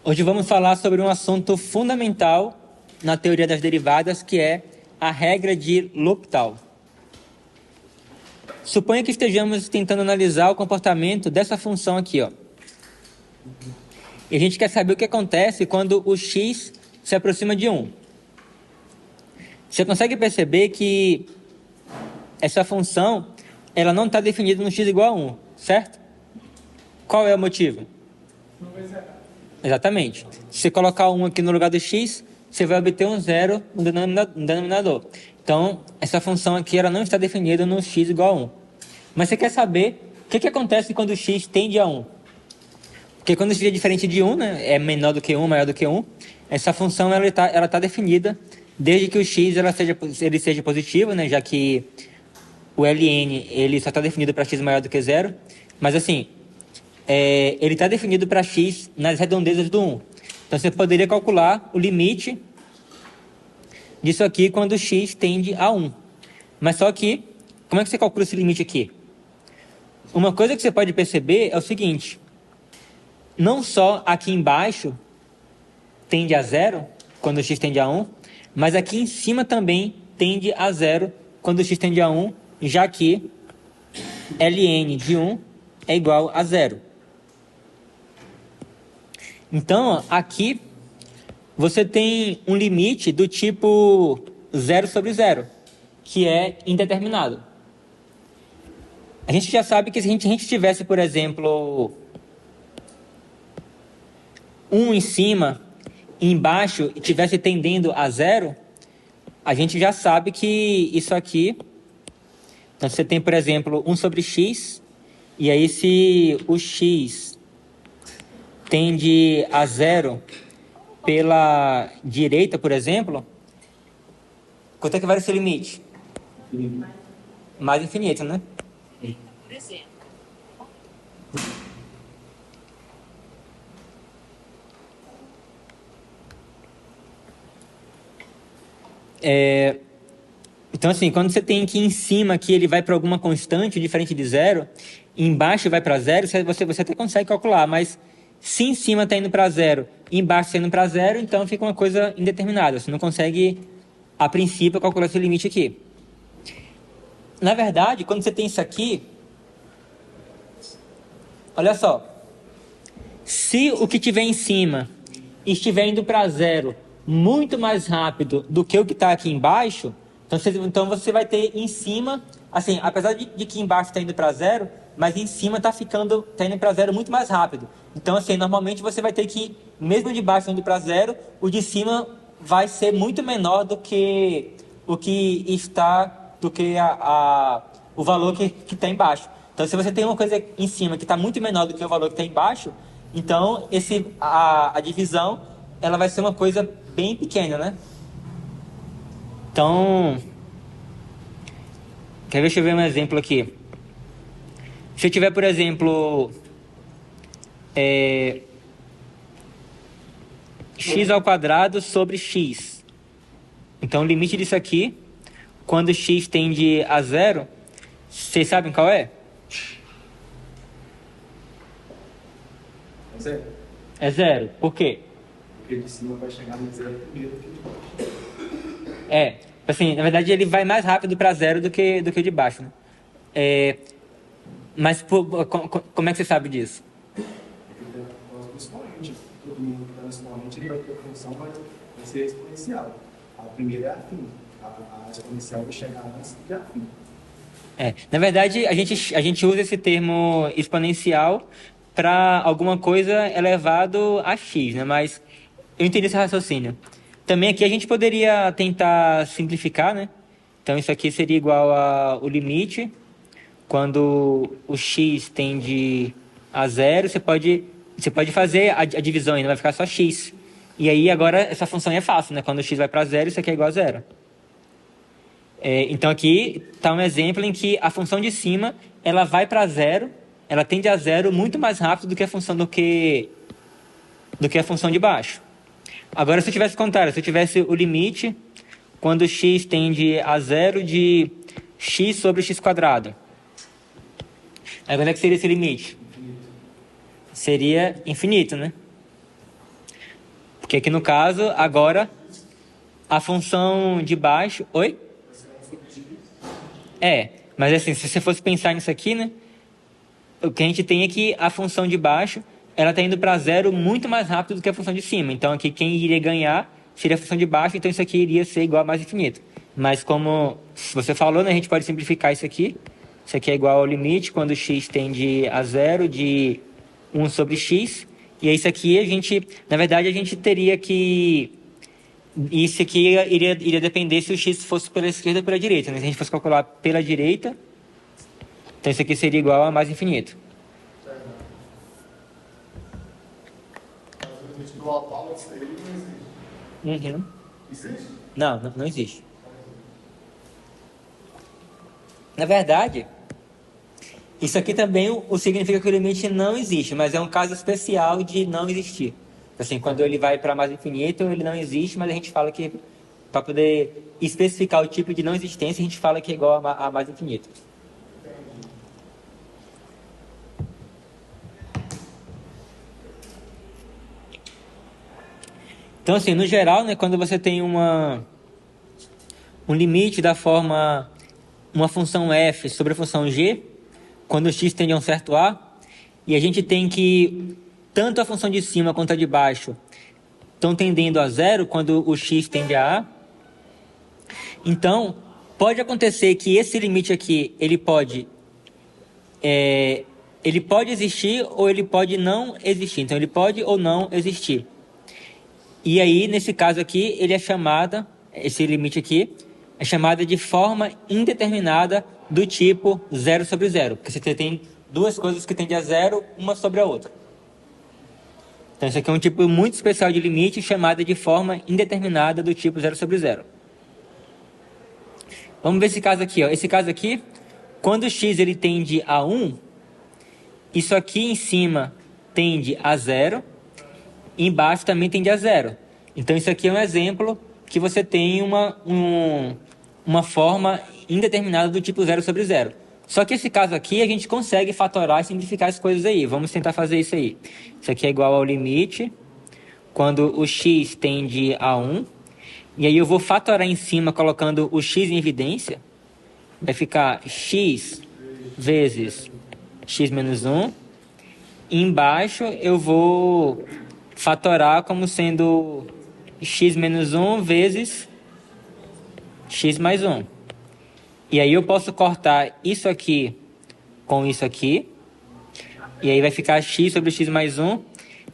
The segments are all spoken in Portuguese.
Hoje vamos falar sobre um assunto fundamental na teoria das derivadas, que é a regra de L'Hopital. Suponha que estejamos tentando analisar o comportamento dessa função aqui, ó. E a gente quer saber o que acontece quando o x se aproxima de 1. Você consegue perceber que essa função ela não está definida no x igual a 1, certo? Qual é o motivo? Não vai zerar. Exatamente. Se você colocar 1 aqui no lugar do x, você vai obter um zero no denominador. Então, essa função aqui ela não está definida no x igual a 1. Mas você quer saber o que acontece quando o x tende a 1? Porque quando o x é diferente de 1, né, é menor do que 1, maior do que 1, essa função ela tá definida desde que o x ele seja positivo, né, já que o ln ele só está definido para x maior do que 0. Mas assim, ele está definido para x nas redondezas do 1. Então você poderia calcular o limite disso aqui quando x tende a 1. Mas só que, como é que você calcula esse limite aqui? Uma coisa que você pode perceber é o seguinte: não só aqui embaixo tende a 0 quando x tende a 1, mas aqui em cima também tende a 0 quando x tende a 1, já que ln de 1 é igual a 0. Então, aqui você tem um limite do tipo 0 sobre 0, que é indeterminado. A gente já sabe que se a gente tivesse, por exemplo, 1 em cima e embaixo e tivesse tendendo a 0, a gente já sabe que isso aqui... Então, você tem, por exemplo, 1 sobre x, e aí se o x tende a 0 pela direita, por exemplo, quanto é que vai esse limite? Mais infinito, né? Por exemplo. Então, assim, quando você tem aqui em cima que ele vai para alguma constante diferente de 0, embaixo vai para 0, você até consegue calcular, mas se em cima está indo para 0 e embaixo está indo para 0, então fica uma coisa indeterminada. Você não consegue, a princípio, calcular esse limite aqui. Na verdade, quando você tem isso aqui, olha só, se o que tiver em cima estiver indo para 0 muito mais rápido do que o que está aqui embaixo, então você vai ter em cima, assim, apesar de que embaixo está indo para 0, mas em cima está indo para 0 muito mais rápido. Então, assim, normalmente você vai ter que, mesmo de baixo indo para 0, o de cima vai ser muito menor do que o que está, do que o valor que está embaixo. Então, se você tem uma coisa em cima que está muito menor do que o valor que está embaixo, então a divisão ela vai ser uma coisa bem pequena, né? Então, deixa eu ver um exemplo aqui. Se eu tiver, por exemplo, x ao quadrado sobre x. Então, o limite disso aqui, quando x tende a 0, vocês sabem qual é? É zero. É 0. Por quê? Porque de cima vai chegar no zero primeiro que de baixo. Assim, na verdade ele vai mais rápido para 0 do que o de baixo, né? Mas como é que você sabe disso? Porque o expoente, todo mundo que está no expoente, ele vai ter a função, vai ser exponencial. A primeira é afim. A exponencial vai chegar antes de afim. Na verdade, a gente usa esse termo exponencial para alguma coisa elevado a x, né? Mas eu entendi esse raciocínio. Também aqui a gente poderia tentar simplificar, né? Então isso aqui seria igual ao limite. Quando o x tende a 0, você pode fazer a divisão ainda, vai ficar só x. E aí agora essa função é fácil, né? Quando o x vai para 0, isso aqui é igual a 0. Então aqui está um exemplo em que a função de cima ela vai para 0, ela tende a 0 muito mais rápido do que a função a função de baixo. Agora, se eu tivesse o contrário, se eu tivesse o limite quando x tende a 0 de x sobre x quadrado. Aí quando é que seria esse limite? Seria infinito, né? Que aqui no caso, agora, a função de baixo... Oi? Mas assim, se você fosse pensar nisso aqui, né? O que a gente tem é que a função de baixo, ela está indo para zero muito mais rápido do que a função de cima. Então aqui quem iria ganhar seria a função de baixo, então isso aqui iria ser igual a mais infinito. Mas como você falou, né, a gente pode simplificar isso aqui. Isso aqui é igual ao limite quando x tende a zero de 1 sobre x. E isso aqui a gente, na verdade, a gente teria que... Isso aqui iria depender se o x fosse pela esquerda ou pela direita, né? Se a gente fosse calcular pela direita, então isso aqui seria igual a mais infinito. O limite do atual dele não existe. Uhum. Existe? Não existe. Na verdade, isso aqui também o significa que o limite não existe, mas é um caso especial de não existir. Assim, quando ele vai para mais infinito, ele não existe, mas a gente fala que, para poder especificar o tipo de não existência, a gente fala que é igual a mais infinito. Então, assim, no geral, né, quando você tem um limite da forma uma função f sobre a função g, quando o x tende a um certo a, e a gente tem que tanto a função de cima quanto a de baixo estão tendendo a zero quando o x tende a a. Então, pode acontecer que esse limite aqui, ele pode existir ou ele pode não existir. Então, ele pode ou não existir. E aí, nesse caso aqui, ele é chamada, esse limite aqui, é chamada de forma indeterminada do tipo 0 sobre 0. Porque você tem duas coisas que tendem a zero, uma sobre a outra. Então, isso aqui é um tipo muito especial de limite, chamada de forma indeterminada do tipo 0 sobre 0. Vamos ver esse caso aqui. Ó. Esse caso aqui, quando o x ele tende a 1, isso aqui em cima tende a 0, e embaixo também tende a 0. Então, isso aqui é um exemplo que você tem uma forma indeterminada do tipo 0 sobre 0. Só que esse caso aqui a gente consegue fatorar e simplificar as coisas aí. Vamos tentar fazer isso aí. Isso aqui é igual ao limite quando o x tende a 1. E aí eu vou fatorar em cima colocando o x em evidência. Vai ficar x vezes x menos 1. E embaixo eu vou fatorar como sendo x menos 1 vezes x mais 1. E aí eu posso cortar isso aqui com isso aqui. E aí vai ficar x sobre x mais 1.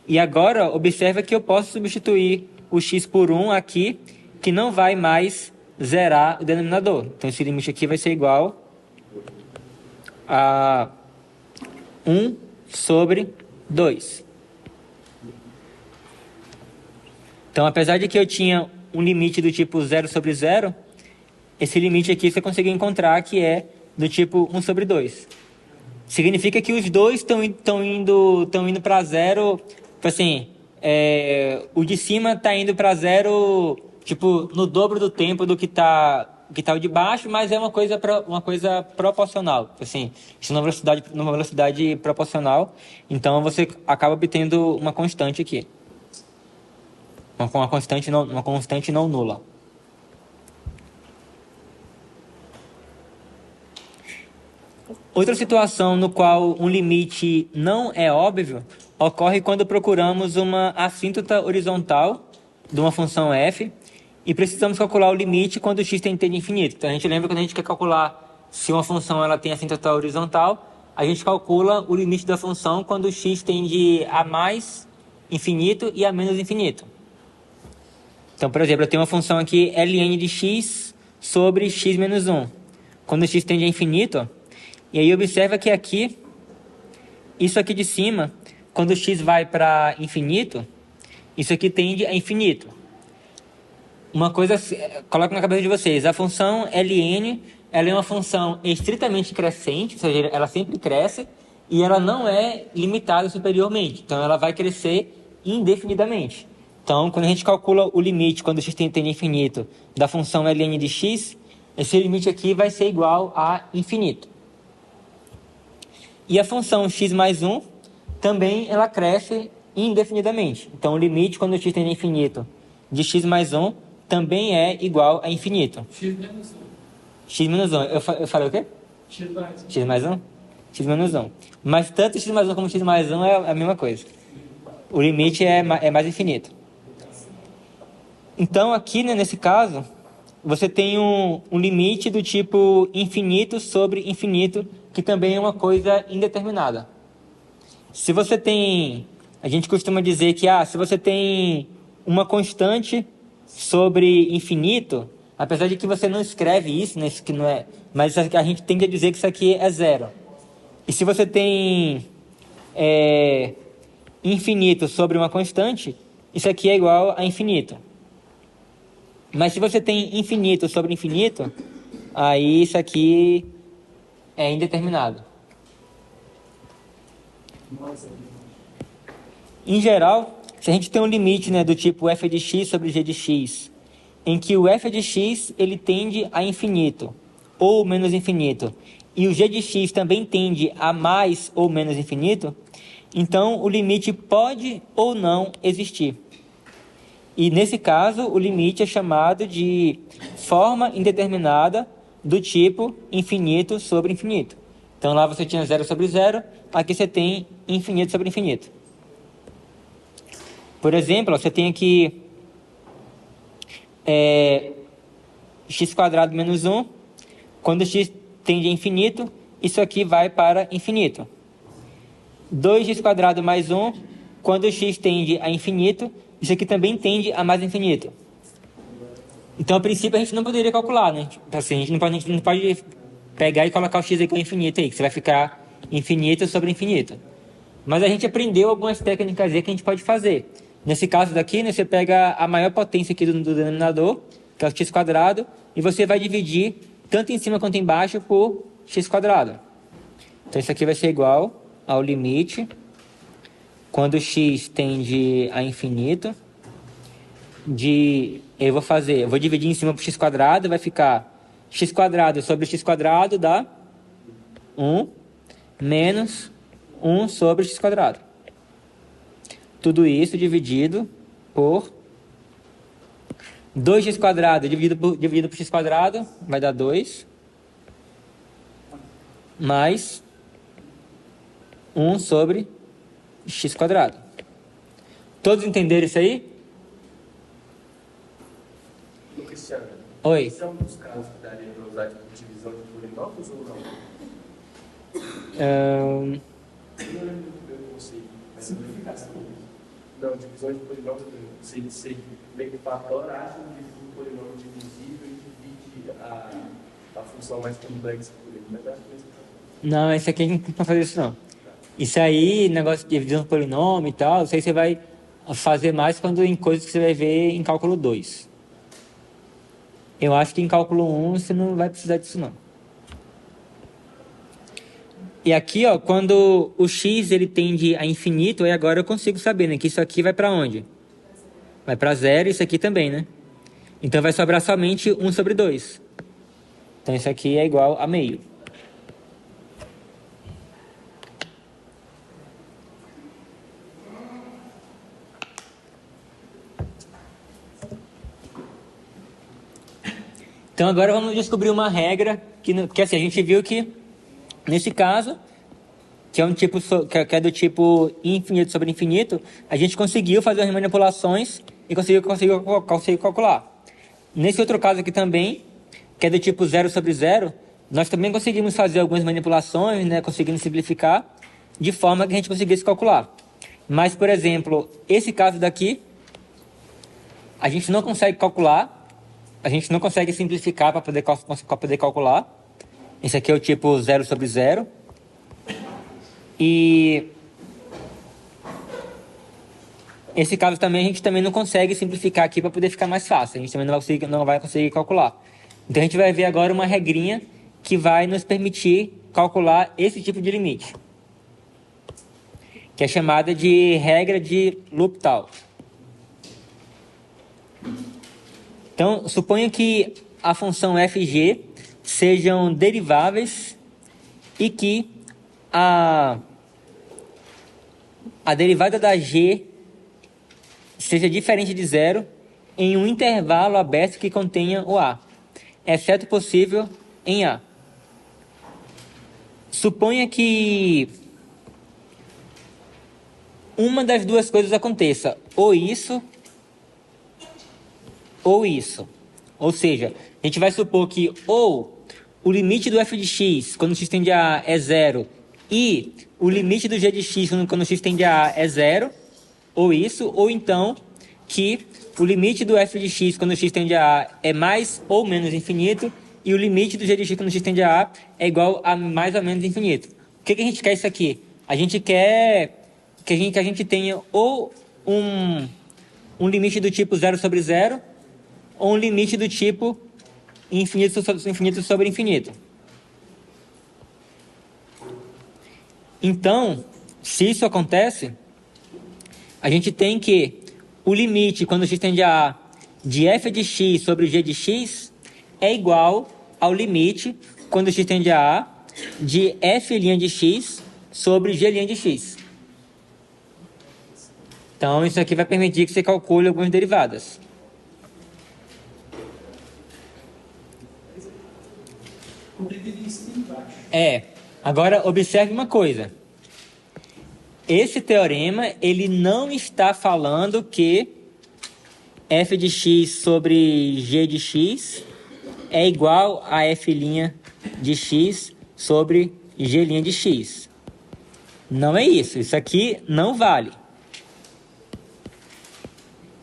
E agora, observa que eu posso substituir o x por 1 aqui, que não vai mais zerar o denominador. Então, esse limite aqui vai ser igual a 1 sobre 2. Então, apesar de que eu tinha um limite do tipo 0 sobre 0, esse limite aqui você conseguiu encontrar que é do tipo 1 sobre 2. Significa que os dois estão indo para zero, assim, o de cima está indo para zero, tipo, no dobro do tempo do que tá o de baixo, mas é uma coisa proporcional, assim, isso numa velocidade proporcional, então você acaba obtendo uma constante aqui. Uma constante não nula. Outra situação no qual um limite não é óbvio ocorre quando procuramos uma assíntota horizontal de uma função f e precisamos calcular o limite quando o x tende a infinito. Então a gente lembra que quando a gente quer calcular se uma função ela tem assíntota horizontal, a gente calcula o limite da função quando o x tende a mais infinito e a menos infinito. Então, por exemplo, eu tenho uma função aqui ln de x sobre x menos 1. Quando o x tende a infinito, e aí observa que aqui, isso aqui de cima, quando o x vai para infinito, isso aqui tende a infinito. Uma coisa, coloca na cabeça de vocês, a função ln, ela é uma função estritamente crescente, ou seja, ela sempre cresce, e ela não é limitada superiormente, então ela vai crescer indefinidamente. Então, quando a gente calcula o limite, quando o x tende a infinito, da função ln de x, esse limite aqui vai ser igual a infinito. E a função x mais 1, também ela cresce indefinidamente. Então, o limite, quando x tende a infinito, de x mais 1, também é igual a infinito. X menos 1. X menos 1. Eu falei o quê? X mais 1. X mais 1? X menos 1. Mas tanto x mais 1 como x mais 1 é a mesma coisa. O limite é mais infinito. Então, aqui, né, nesse caso, você tem um limite do tipo infinito sobre infinito, que também é uma coisa indeterminada. Se você tem... A gente costuma dizer que, se você tem uma constante sobre infinito, apesar de que você não escreve isso, né, isso que não é, mas a gente tende a dizer que isso aqui é zero. E se você tem infinito sobre uma constante, isso aqui é igual a infinito. Mas se você tem infinito sobre infinito, aí isso aqui é indeterminado. Em geral, se a gente tem um limite, né, do tipo f de x sobre g de x, em que o f de x ele tende a infinito ou menos infinito, e o g de x também tende a mais ou menos infinito, então o limite pode ou não existir. E nesse caso, o limite é chamado de forma indeterminada do tipo infinito sobre infinito. Então lá você tinha 0 sobre 0, aqui você tem infinito sobre infinito. Por exemplo, você tem aqui x² menos 1, quando x tende a infinito, isso aqui vai para infinito. 2x² mais 1, quando x tende a infinito, isso aqui também tende a mais infinito. Então, a princípio, a gente não poderia calcular, né? Assim, a gente não pode pegar e colocar o x aqui com infinito aí, que você vai ficar infinito sobre infinito. Mas a gente aprendeu algumas técnicas aí que a gente pode fazer. Nesse caso daqui, né, você pega a maior potência aqui do denominador, que é o x², e você vai dividir tanto em cima quanto embaixo por x². Então, isso aqui vai ser igual ao limite, quando x tende a infinito, eu vou dividir em cima por x², vai ficar x² sobre x² dá 1 menos 1 sobre x². Tudo isso dividido por 2x² dividido por x² vai dar 2, mais 1 sobre x². Todos entenderam isso aí? Cristiano, Oi. esse é um dos casos que daria para usar de divisão de polinômios ou não? Eu não lembro muito bem o conceito. Mas simplificação. Não, divisão de polinômios, você meio que fatora, acha um polinômio divisível e divide a função mais complexa por ele. Mas acho que Não, esse aqui a gente não vai fazer isso não. Isso aí, negócio de divisão de polinômio e tal, isso aí você vai fazer mais quando em coisas que você vai ver em cálculo 2. Eu acho que em cálculo 1 você não vai precisar disso não. E aqui, ó, quando o x ele tende a infinito, aí agora eu consigo saber, né, que isso aqui vai para onde? Vai para 0 e isso aqui também, né? Então vai sobrar somente 1 sobre 2. Então isso aqui é igual a meio. Então agora vamos descobrir uma regra que assim, a gente viu que nesse caso, que é um tipo que é do tipo infinito sobre infinito, a gente conseguiu fazer as manipulações e conseguiu calcular. Nesse outro caso aqui também, que é do tipo 0 sobre 0, nós também conseguimos fazer algumas manipulações, né, conseguimos simplificar, de forma que a gente conseguisse calcular. Mas, por exemplo, esse caso daqui, a gente não consegue calcular, a gente não consegue simplificar para poder calcular. Esse aqui é o tipo 0 sobre 0. E esse caso também a gente também não consegue simplificar aqui para poder ficar mais fácil. A gente também não vai conseguir calcular. Então a gente vai ver agora uma regrinha que vai nos permitir calcular esse tipo de limite, que é chamada de regra de L'Hopital. Então, suponha que a função f e g sejam deriváveis e que a a derivada da g seja diferente de zero em um intervalo aberto que contenha o a, exceto possível em a. Suponha que uma das duas coisas aconteça, ou isso, ou isso. Ou seja, a gente vai supor que ou o limite do f de x, quando x tende a a, é zero, e o limite do g de x, quando x tende a a, é zero, ou isso, ou então que o limite do f de x, quando x tende a a, é mais ou menos infinito, e o limite do g de x, quando x tende a a, é igual a mais ou menos infinito. O que a gente quer isso aqui? A gente quer que a gente tenha ou um limite do tipo 0 sobre 0, ou um limite do tipo infinito sobre infinito. Então, se isso acontece, a gente tem que o limite, quando x tende a de f de x sobre g de x, é igual ao limite, quando x tende a de f' de x sobre g' de x. Então, isso aqui vai permitir que você calcule algumas derivadas. Agora observe uma coisa. Esse teorema, ele não está falando que f de x sobre g de x é igual a f' de x sobre g' de x. Não é isso. Isso aqui não vale.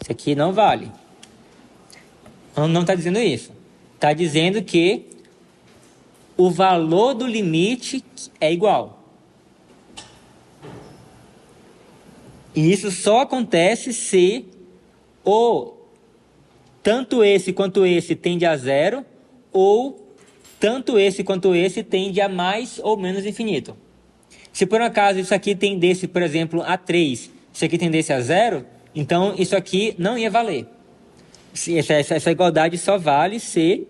Isso aqui não vale. Não está dizendo isso. Está dizendo que o valor do limite é igual. E isso só acontece se ou tanto esse quanto esse tende a zero, ou tanto esse quanto esse tende a mais ou menos infinito. Se por um acaso isso aqui tendesse, por exemplo, a 3, isso aqui tendesse a zero, então isso aqui não ia valer. Essa igualdade só vale se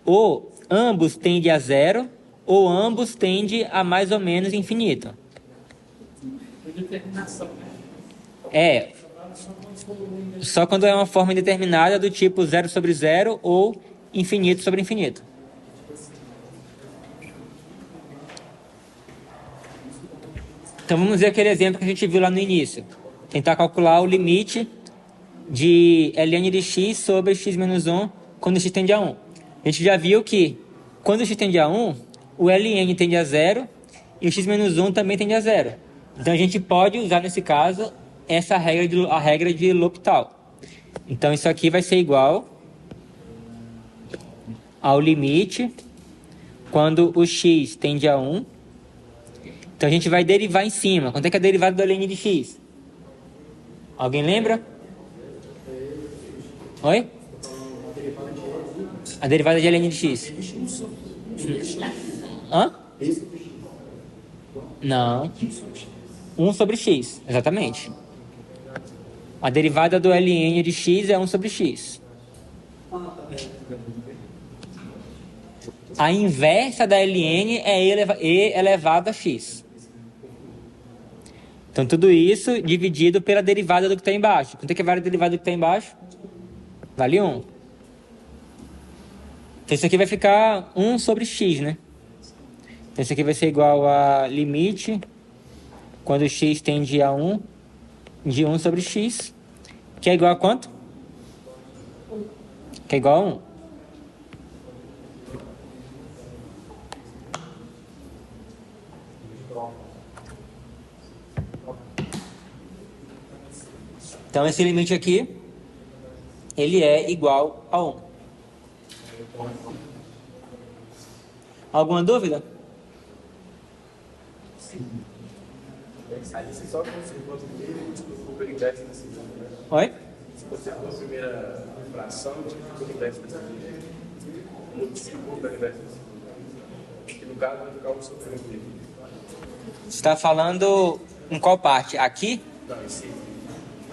ou ambos tendem a zero, ou ambos tendem a mais ou menos infinito. Só quando é uma forma indeterminada do tipo 0 sobre 0 ou infinito sobre infinito. Então vamos ver aquele exemplo que a gente viu lá no início. Tentar calcular o limite de ln de x sobre x menos 1 quando x tende a 1. A gente já viu que quando x tende a 1, o ln tende a 0 e o x menos 1 também tende a 0. Então a gente pode usar nesse caso essa regra de L'Hopital. Então isso aqui vai ser igual ao limite quando o x tende a 1. Então a gente vai derivar em cima. Quanto é que é a derivada do ln de x? Alguém lembra? Oi? A derivada de ln de x. Hã? Não. 1 sobre x, exatamente. A derivada do ln de x é 1 sobre x. A inversa da ln é e elevado a x. Então, tudo isso dividido pela derivada do que está embaixo. Quanto é que vale a derivada do que está embaixo? Vale 1. Então, isso aqui vai ficar 1 sobre x, né? Então, isso aqui vai ser igual a limite, quando x tende a 1, de 1 sobre x, que é igual a quanto? Que é igual a 1. Então, esse limite aqui, ele é igual a 1. Alguma dúvida? Aí você só conservou o perigoso nesse vídeo, né? Oi? Se você for a primeira fração, tipo, o perigoso nesse vídeo, multiplicou o perigoso nesse vídeo. Que no caso vai ficar um sobre o. Você está falando em qual parte? Aqui? Não, esse.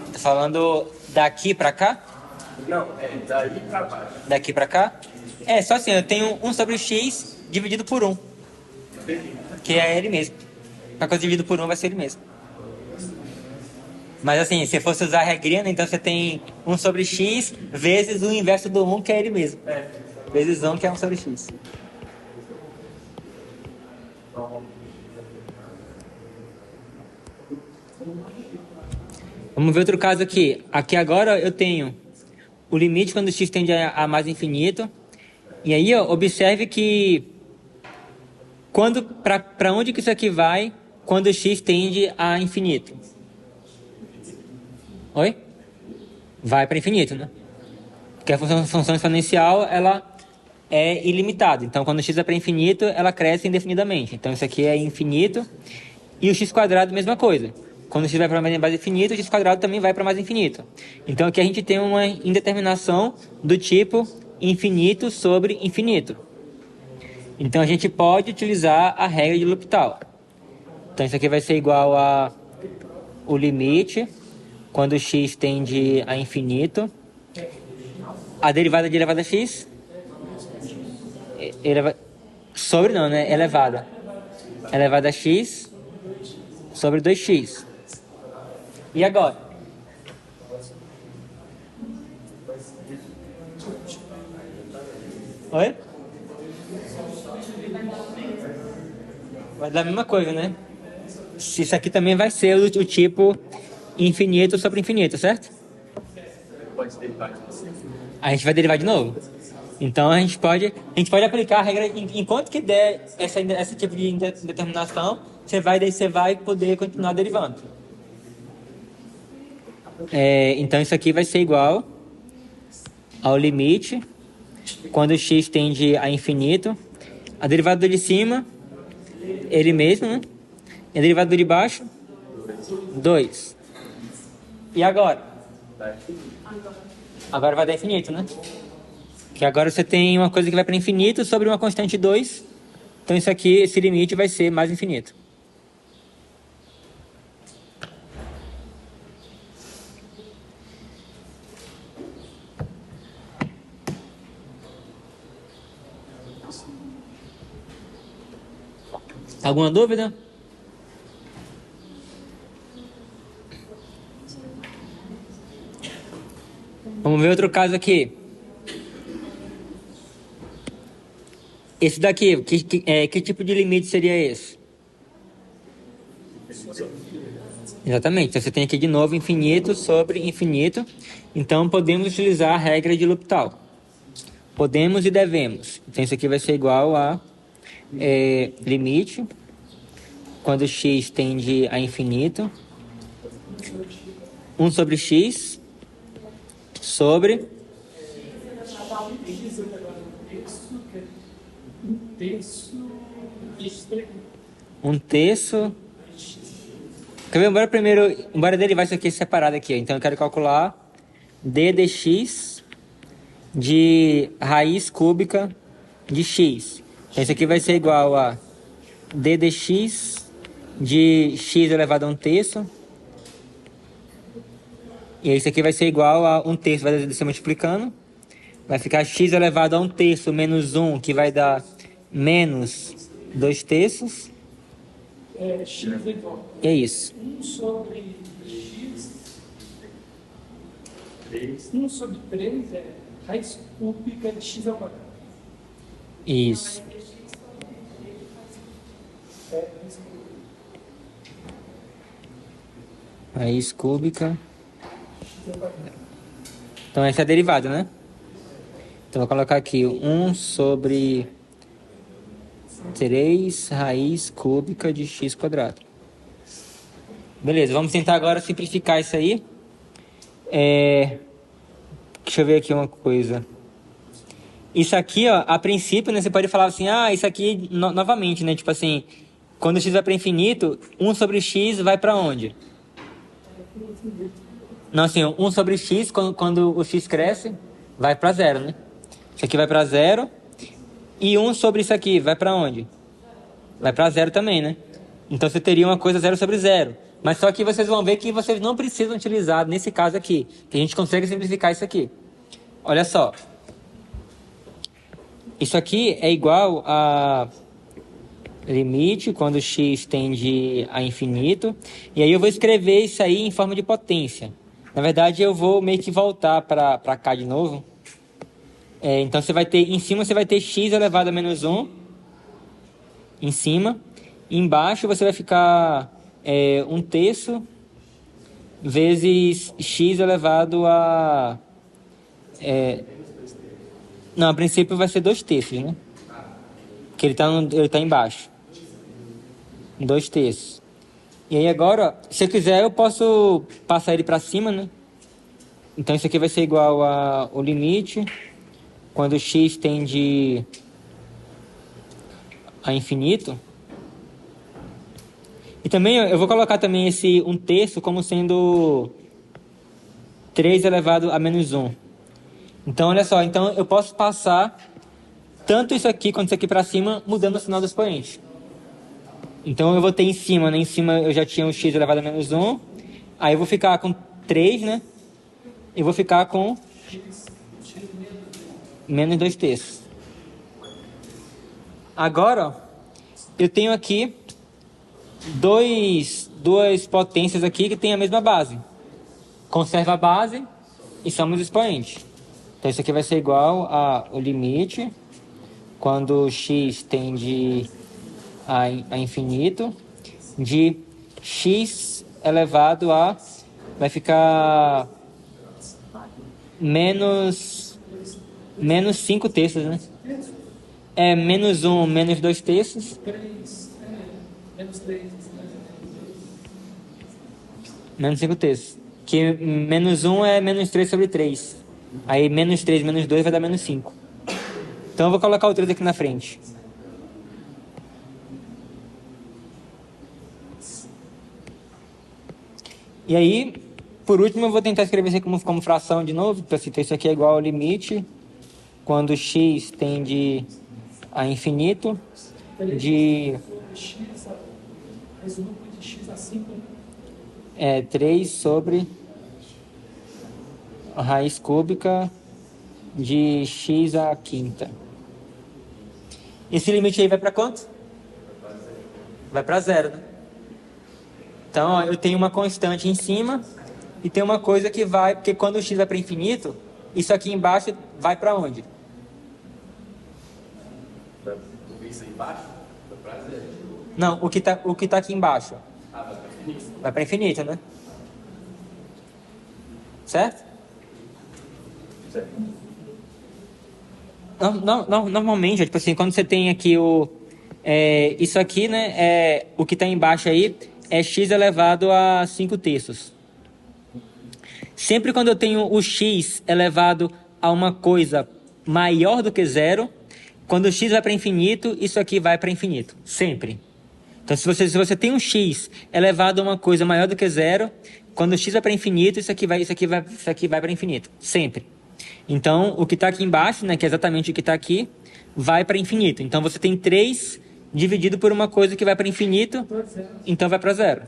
Está falando daqui para cá? Não, daí para baixo. Daqui para cá? Só assim, eu tenho 1 sobre o x dividido por 1. Que é ele mesmo. Uma coisa dividido por 1 vai ser ele mesmo. Mas assim, se fosse usar a regrinha, né, então você tem 1 sobre x vezes o inverso do 1, que é ele mesmo. Vezes 1, que é 1 sobre x. Vamos ver outro caso aqui. Aqui agora eu tenho o limite quando x tende a mais infinito. E aí, ó, observe que para onde que isso aqui vai quando x tende a infinito? Oi? Vai para infinito, né? Porque a função exponencial, ela é ilimitada. Então, quando x é para infinito, ela cresce indefinidamente. Então, isso aqui é infinito. E o x², mesma coisa. Quando x vai para mais infinito, o x² também vai para mais infinito. Então, aqui a gente tem uma indeterminação do tipo infinito sobre infinito. Então, a gente pode utilizar a regra de L'Hopital. Então, isso aqui vai ser igual a o limite quando x tende a infinito. A derivada de elevada a x? Sobre não, né? Elevada. Elevada a x sobre 2x. E agora? Oi? Vai dar a mesma coisa, né? Isso aqui também vai ser o tipo infinito sobre infinito, certo? A gente vai derivar de novo. Então a gente pode aplicar a regra enquanto que der esse tipo de determinação, você vai poder continuar derivando. Então isso aqui vai ser igual ao limite quando x tende a infinito. A derivada do de cima, ele mesmo, né? E a derivada do de baixo, 2. E agora? Agora vai dar infinito, né? Que agora você tem uma coisa que vai para infinito sobre uma constante 2. Então isso aqui, esse limite vai ser mais infinito. Alguma dúvida? Vamos ver outro caso aqui. Esse daqui, que tipo de limite seria esse? Exatamente. Então você tem aqui de novo infinito sobre infinito. Então podemos utilizar a regra de L'Hopital. Podemos e devemos. Então isso aqui vai ser igual a limite quando x tende a infinito, 1 sobre x sobre um terço. Quer ver? Embora derivar isso aqui separado aqui. Então eu quero calcular d de x de raiz cúbica de x. Então isso aqui vai ser igual a d de x de x elevado a 1/3. E isso aqui vai ser igual a 1/3, vai descer multiplicando. Vai ficar x elevado a 1/3 menos 1, que vai dar menos 2/3. X é igual. E é isso. 1 sobre x. 1 sobre 3 é raiz cúbica de x ao quadrado. Isso. Raiz cúbica. Então essa é a derivada, né? Então vou colocar aqui 1 sobre 3 raiz cúbica de x². Beleza, vamos tentar agora simplificar isso aí. Deixa eu ver aqui uma coisa. Isso aqui, ó, a princípio, né, você pode falar assim, isso aqui novamente, né? Tipo assim, quando x vai para infinito, 1 sobre x vai para onde? Não, assim, 1 sobre x, quando o x cresce, vai para 0, né? Isso aqui vai para 0. E 1 sobre isso aqui, vai para onde? Vai para 0 também, né? Então você teria uma coisa 0 sobre 0. Mas só que vocês vão ver que vocês não precisam utilizar, nesse caso aqui, que a gente consegue simplificar isso aqui. Olha só. Isso aqui é igual a limite quando x tende a infinito. E aí eu vou escrever isso aí em forma de potência. Na verdade, eu vou meio que voltar para cá de novo. Então, você vai ter, em cima você vai ter x elevado a menos 1, em cima. Embaixo você vai ficar 1/3 vezes x elevado a... não, a princípio vai ser 2/3, né? Que ele tá embaixo. 2/3. E aí agora, se eu quiser, eu posso passar ele para cima, né? Então isso aqui vai ser igual ao limite quando x tende a infinito. E também eu vou colocar também esse 1/3 como sendo 3 elevado a menos 1. Então olha só, então eu posso passar tanto isso aqui quanto isso aqui para cima, mudando o sinal do expoente. Então eu vou ter em cima, né? Em cima eu já tinha um x elevado a menos 1. Aí eu vou ficar com 3, né? E vou ficar com menos 2/3. Agora, ó, eu tenho aqui duas potências aqui que têm a mesma base. Conserva a base e somos expoentes. Então isso aqui vai ser igual ao limite quando x tende a infinito de x elevado a... vai ficar menos 5/3, né? Menos 1, menos 2/3. Menos 3. Menos 5/3. Que menos 1 é menos 3 sobre 3. Aí menos 3 menos 2 vai dar menos 5. Então eu vou colocar o 3 aqui na frente. E aí, por último, eu vou tentar escrever isso aqui como fração de novo. Então isso aqui é igual ao limite quando x tende a infinito de... Resumo de x a 5. 3 sobre a raiz cúbica de x à quinta. Esse limite aí vai para quanto? Vai para 0, né? Então, ó, eu tenho uma constante em cima e tem uma coisa que vai... Porque quando o x vai para infinito, isso aqui embaixo vai para onde? Isso aí embaixo? Vai para 0. Não, o que tá aqui embaixo. Vai para infinito. Vai para infinito, né? Certo? Certo. Normalmente, tipo assim, quando você tem aqui isso aqui, né? O que está embaixo aí é x elevado a 5/3. Sempre quando eu tenho o x elevado a uma coisa maior do que 0, quando o x vai para infinito, isso aqui vai para infinito. Sempre. Então, se você tem um x elevado a uma coisa maior do que 0, quando o x vai para infinito, isso aqui vai para infinito. Sempre. Então, o que está aqui embaixo, né, que é exatamente o que está aqui, vai para infinito. Então, você tem 3 dividido por uma coisa que vai para infinito, então vai para 0.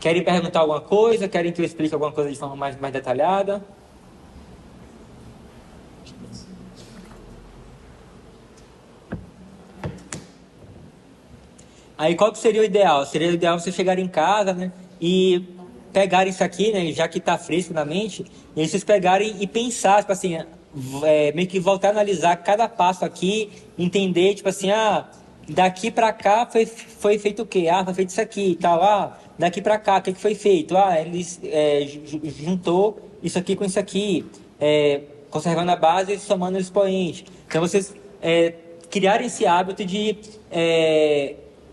Querem perguntar alguma coisa? Querem que eu explique alguma coisa de forma mais detalhada? Aí qual que seria o ideal? Seria o ideal você chegar em casa, né, e pegarem isso aqui, né, já que está fresco na mente, e aí vocês pegarem e pensar, tipo assim, meio que voltar a analisar cada passo aqui, entender, tipo assim, daqui para cá foi feito o quê? Foi feito isso aqui e tal. Daqui para cá, o que foi feito? Eles juntou isso aqui com isso aqui, conservando a base e somando o expoente. Então vocês criarem esse hábito de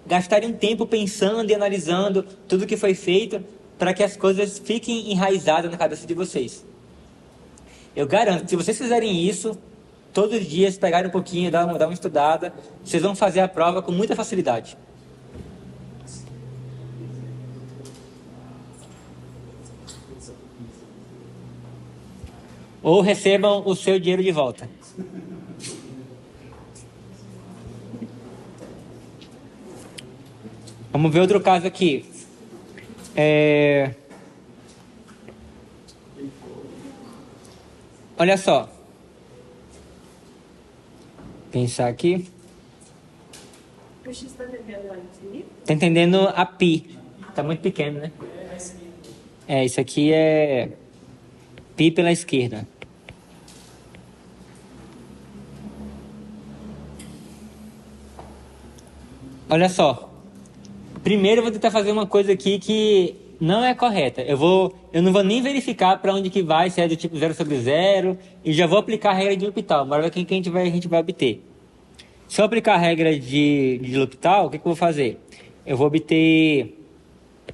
gastarem um tempo pensando e analisando tudo que foi feito para que as coisas fiquem enraizadas na cabeça de vocês. Eu garanto que se vocês fizerem isso, todos os dias pegarem um pouquinho, dar uma estudada, vocês vão fazer a prova com muita facilidade. Ou recebam o seu dinheiro de volta. Vamos ver outro caso aqui. Olha só. Pensar aqui. O X está entendendo lá infinito? Tá entendendo a pi. Tá muito pequeno, né? Isso aqui é pi pela esquerda. Olha só. Primeiro eu vou tentar fazer uma coisa aqui que não é correta. Eu não vou nem verificar para onde que vai, se é do tipo 0/0, e já vou aplicar a regra de L'Hopital. Bora ver o que a gente vai obter. Se eu aplicar a regra de L'Hopital, o que eu vou fazer? Eu vou obter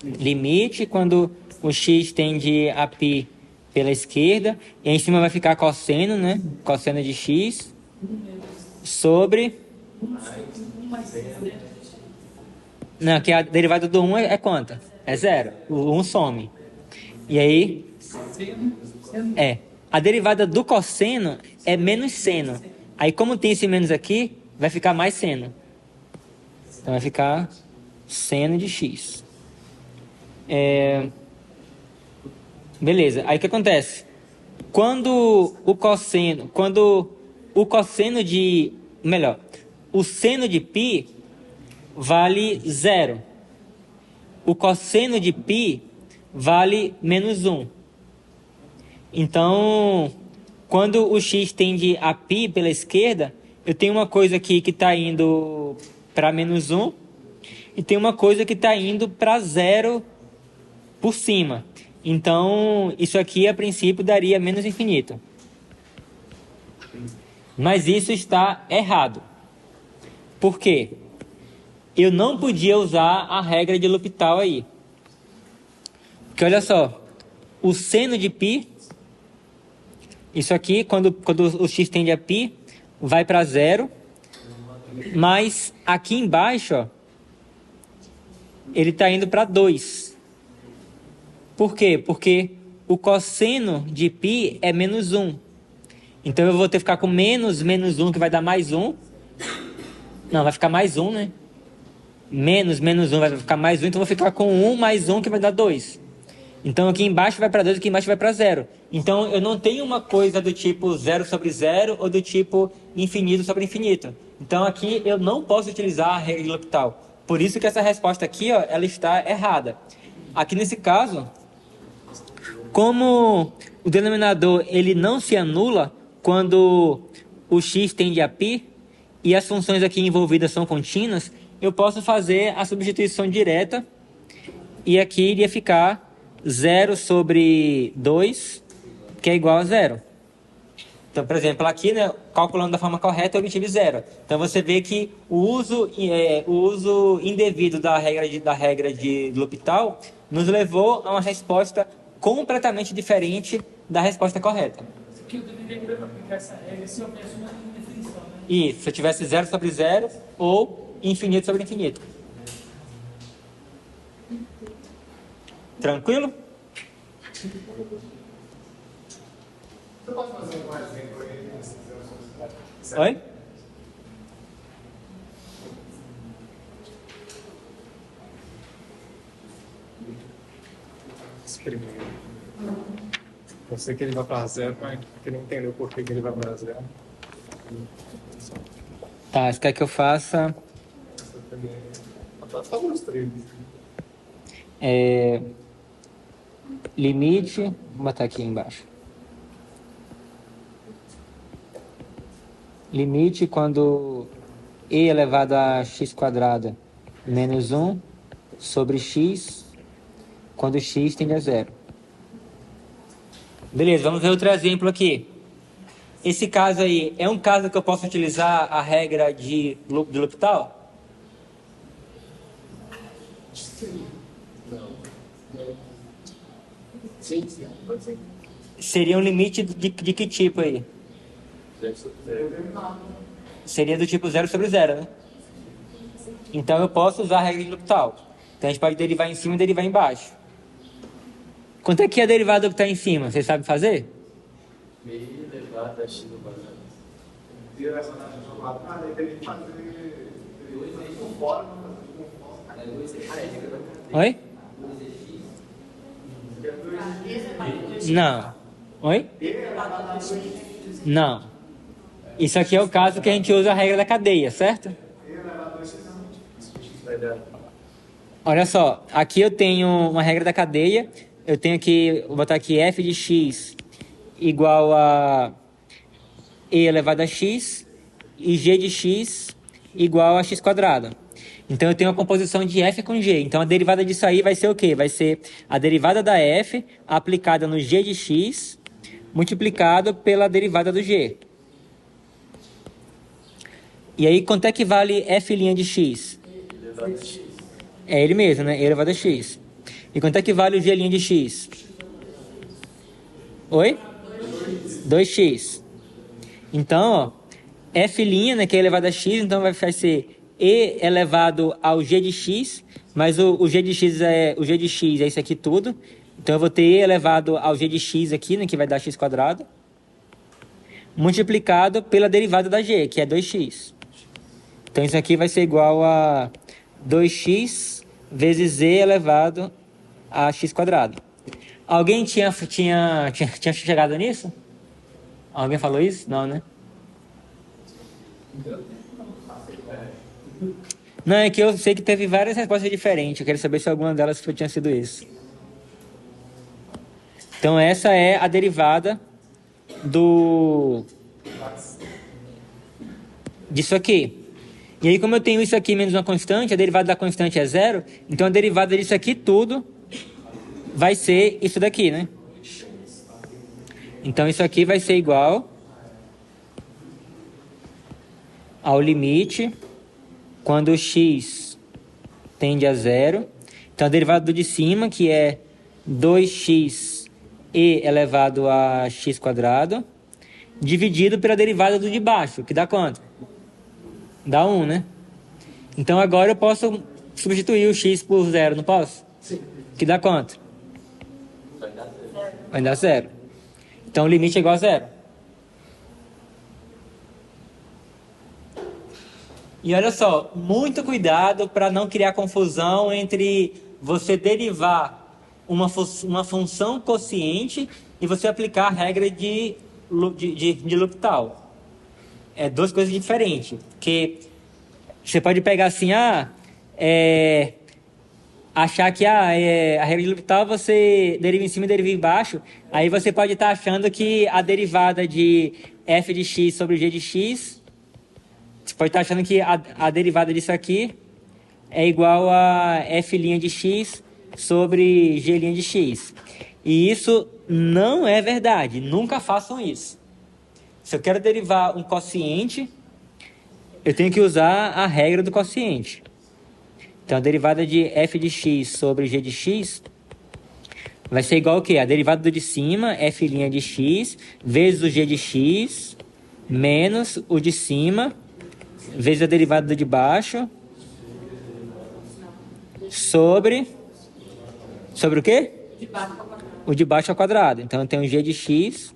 limite quando o x tende a π pela esquerda, e aí em cima vai ficar cosseno, né? Cosseno de x sobre... Não, que a derivada do 1 é quanta? É 0. O 1 some. E aí... A derivada do cosseno é menos seno. Aí como tem esse menos aqui, vai ficar mais seno. Então vai ficar seno de x. Beleza. Aí o que acontece? Quando o cosseno de... Melhor, o seno de π vale 0. O cosseno de π vale menos 1. Então, quando o x tende a π pela esquerda, eu tenho uma coisa aqui que está indo para menos 1 e tem uma coisa que está indo para 0 por cima. Então, isso aqui, a princípio, daria menos infinito. Mas isso está errado. Por quê? Eu não podia usar a regra de L'Hopital aí. Porque olha só, o seno de π, isso aqui, quando o x tende a π, vai para 0. Mas aqui embaixo, ó, ele está indo para 2. Por quê? Porque o cosseno de π é menos 1. Então eu vou ter que ficar com menos 1, que vai dar mais 1. Não, vai ficar mais 1, né? Menos 1 vai ficar mais 1, então eu vou ficar com 1 mais 1, que vai dar 2. Então aqui embaixo vai para 2, aqui embaixo vai para 0. Então eu não tenho uma coisa do tipo 0/0 ou do tipo infinito sobre infinito. Então aqui eu não posso utilizar a regra de L'Hopital. Por isso que essa resposta aqui, ó, ela está errada. Aqui nesse caso, como o denominador ele não se anula quando o x tende a π e as funções aqui envolvidas são contínuas, eu posso fazer a substituição direta e aqui iria ficar 0/2, que é igual a 0. Então, por exemplo, aqui, né, calculando da forma correta, eu obtive 0. Então, você vê que o uso indevido da regra de L'Hopital nos levou a uma resposta completamente diferente da resposta correta. Isso aqui eu deveria aplicar essa regra se houvesse uma definição, né? Isso, se eu tivesse 0/0 ou infinito sobre infinito. Tranquilo? Você pode fazer um exemplo aí nesse exercício? Oi? Esse primeiro. Eu sei que ele vai para 0, mas eu não entendeu por que ele vai para 0. Tá, você quer que eu faça... Tá os três. Limite... Vou botar aqui embaixo. Limite quando e elevado a x² menos 1 sobre x quando x tende a 0. Beleza, vamos ver outro exemplo aqui. Esse caso aí é um caso que eu posso utilizar a regra de L'Hopital? Sim, pode ser. Seria um limite de que tipo aí? 0/0. Seria do tipo 0/0, né? Então eu posso usar a regra de L'Hopital. Então a gente pode derivar em cima e derivar embaixo. Quanto é que é a derivada que está em cima? Vocês sabem fazer? Meio elevado a x no quadrado. Tira essa taxa de quadrado, aí tem que fazer. Oi? Não. Oi? Não. Isso aqui é o caso que a gente usa a regra da cadeia, certo? Olha só, aqui eu tenho uma regra da cadeia, eu tenho aqui, vou botar aqui f de x igual a e elevado a x e g de x igual a x quadrado. Então eu tenho a composição de f com g, então a derivada disso aí vai ser o quê? Vai ser a derivada da f aplicada no g de x multiplicado pela derivada do g. E aí quanto é que vale f' de x? É ele mesmo, né? E elevado a x. E quanto é que vale o g' de x? Oi? 2x. Então, ó, f', né, que é elevado a x, então vai ser e elevado ao g de x, mas o g de x é isso aqui tudo. Então eu vou ter e elevado ao g de x aqui, né, que vai dar x quadrado, multiplicado pela derivada da g, que é 2x. Então isso aqui vai ser igual a 2x vezes e elevado a x quadrado. Alguém tinha chegado nisso? Alguém falou isso? Não, né? Não, é que eu sei que teve várias respostas diferentes. Eu quero saber se alguma delas tinha sido isso. Então essa é a derivada disso aqui. E aí, como eu tenho isso aqui menos uma constante, a derivada da constante é zero, então a derivada disso aqui tudo vai ser isso daqui, né? Então isso aqui vai ser igual ao limite quando x tende a zero. Então a derivada do de cima, que é 2x e elevado a x quadrado, dividido pela derivada do de baixo, que dá quanto? Dá 1, né? Então agora eu posso substituir o x por zero, não posso? Sim. Que dá quanto? Vai dar zero. Então o limite é igual a zero. E olha só, muito cuidado para não criar confusão entre você derivar uma função quociente e você aplicar a regra de L'Hopital. É duas coisas diferentes. Porque você pode pegar assim, achar que a regra de L'Hopital você deriva em cima e deriva embaixo. Aí você pode estar achando que a derivada de f de x sobre g de x, você pode estar achando que a derivada disso aqui é igual a f' de x sobre g' de x. E isso não é verdade. Nunca façam isso. Se eu quero derivar um quociente, eu tenho que usar a regra do quociente. Então, a derivada de f de x sobre g de x vai ser igual ao quê? A derivada do de cima, f' de x, vezes o g de x, menos o de cima, vezes a derivada do de baixo, sobre o quê? O de baixo ao quadrado. Então, eu tenho g de x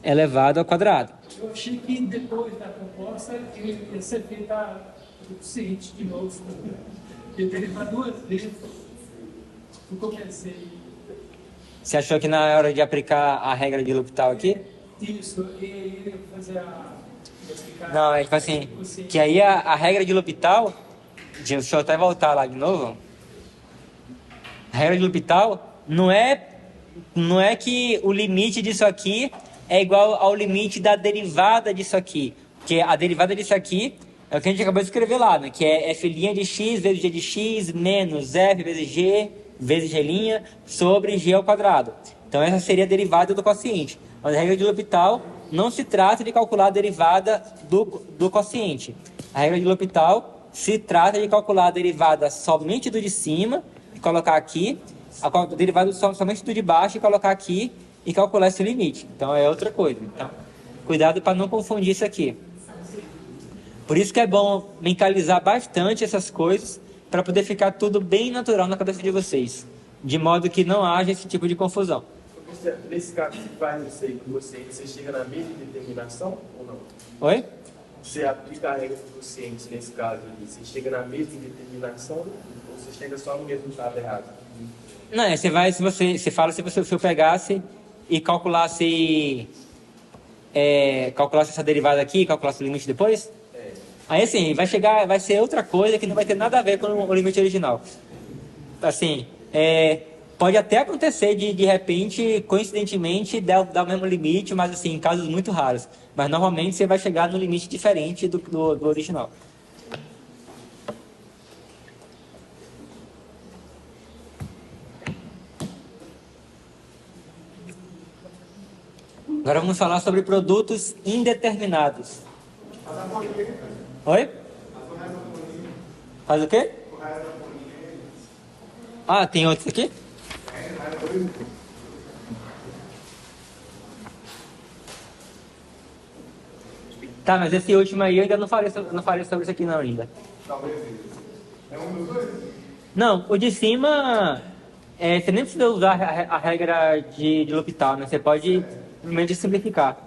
elevado ao quadrado. Eu achei que depois da proposta ia ser feita o quociente de novo. Eu derivar duas vezes. O que eu pensei? Você achou que na hora de aplicar a regra de L'Hopital aqui? Isso, e ele fazer Não, é tipo assim, que aí a regra de L'Hopital, deixa eu até voltar lá de novo. A regra de L'Hopital não é que o limite disso aqui é igual ao limite da derivada disso aqui. Porque a derivada disso aqui é o que a gente acabou de escrever lá, né? Que é f' de x vezes g de x menos f vezes g sobre g ao quadrado. Então essa seria a derivada do quociente. Mas a regra de L'Hopital não se trata de calcular a derivada do quociente. A regra de L'Hopital se trata de calcular a derivada somente do de cima e colocar aqui, a derivada somente do de baixo e colocar aqui e calcular esse limite. Então é outra coisa. Então, cuidado para não confundir isso aqui. Por isso que é bom mentalizar bastante essas coisas para poder ficar tudo bem natural na cabeça de vocês, de modo que não haja esse tipo de confusão. Nesse caso, você faz isso aí com você chega na mesma determinação ou não? Oi? Você aplica a regra do quociente nesse caso ali, você chega na mesma determinação ou você chega só no resultado errado? Não, você fala se você pegasse e calculasse calculasse essa derivada aqui e calculasse o limite depois? Aí assim, vai ser outra coisa que não vai ter nada a ver com o limite original. Assim, pode até acontecer de repente, coincidentemente, dar o mesmo limite, mas assim, em casos muito raros. Mas normalmente você vai chegar no limite diferente do original. Agora vamos falar sobre produtos indeterminados. Oi? Faz o quê? Ah, tem outros aqui? Tá, mas esse último aí eu ainda não falei sobre isso aqui não ainda. Não, o de cima, você nem precisa usar a regra de L'Hopital, né? Você pode simplesmente simplificar.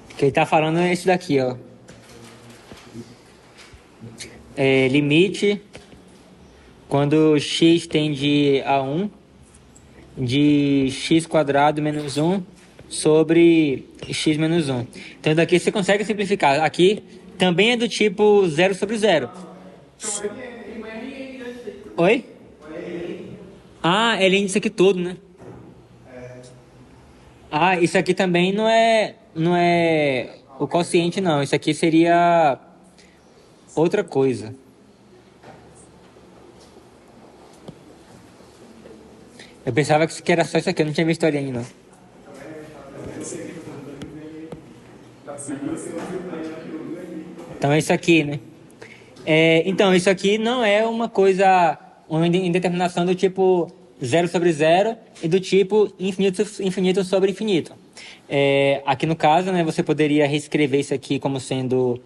O que ele está falando é esse daqui, ó. Limite quando x tende a 1 de x² menos 1 sobre x menos 1. Então daqui você consegue simplificar. Aqui também é do tipo 0 sobre 0. Oi? Ah, é ln disso aqui todo, né? Ah, isso aqui também não é o quociente, não. Isso aqui seria outra coisa. Eu pensava que era só isso aqui, eu não tinha visto ali ainda, não. Então é isso aqui, né? Então, isso aqui não é uma indeterminação do tipo 0 sobre 0 e do tipo infinito sobre infinito. Aqui no caso, né, você poderia reescrever isso aqui como sendo